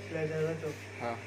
Slider to. Ha.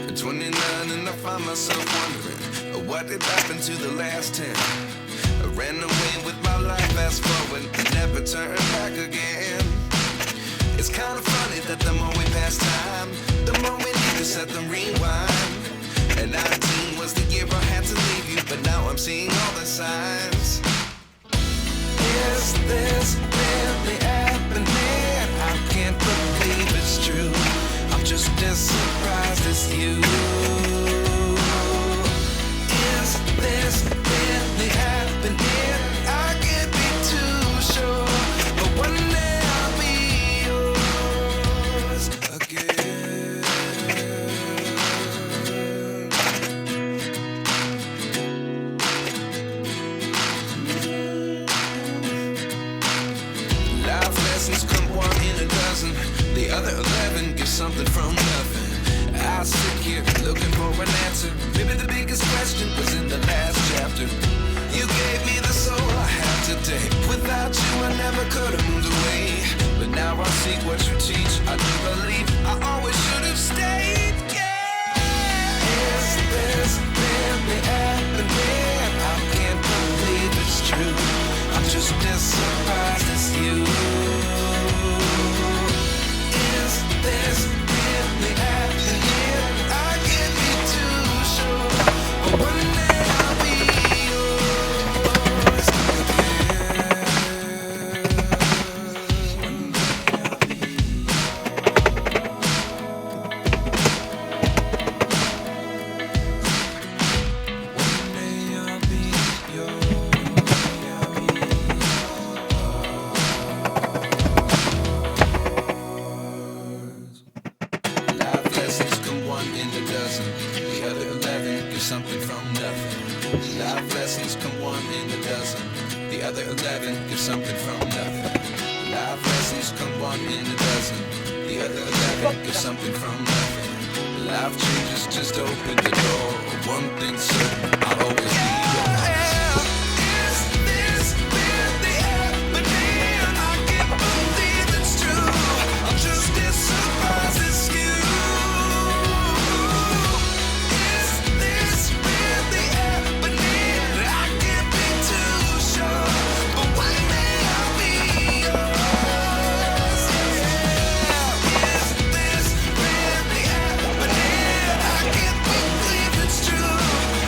At 29 and I find myself wondering what did happen to the last 10. I ran away with my life, fast forward, and never turn back again. It's kind of funny that the more we pass time, the more we need to set them rewind. And 19 was the year I had to leave you, but now I'm seeing all the signs. Is this really happening? I can't believe it's true. I'm just as surprised as you. Is this really happening? I can't be too sure, but one day I'll be yours again. Life lessons come one in a dozen. The other 11 give something from nothing. I sit here looking for an answer. Maybe the biggest question was in the last chapter. You gave me the soul I have today. Without you I never could have moved away. But now I seek what you teach. I do believe I always should have stayed. Yeah. Is this really happening? I can't believe it's true. I'm just as surprised as you. Is this really happening? I can't be too sure, but one day I'll be yours again. One day I'll be One day I'll be yours. Life lessons come one in a dozen. The other 11 give something from nothing. Life lessons come one in a dozen. The other 11 give something from nothing. Life lessons come one in a dozen. The other 11 give something from nothing. Life changes just open the door. One thing's certain, I'll always be yours. Is this really happening? I can't believe it's true. I'm just as surprised as you. Is this really happening? I can't be too sure, but one day I'll be yours. Is this really happening? I can't believe it's true.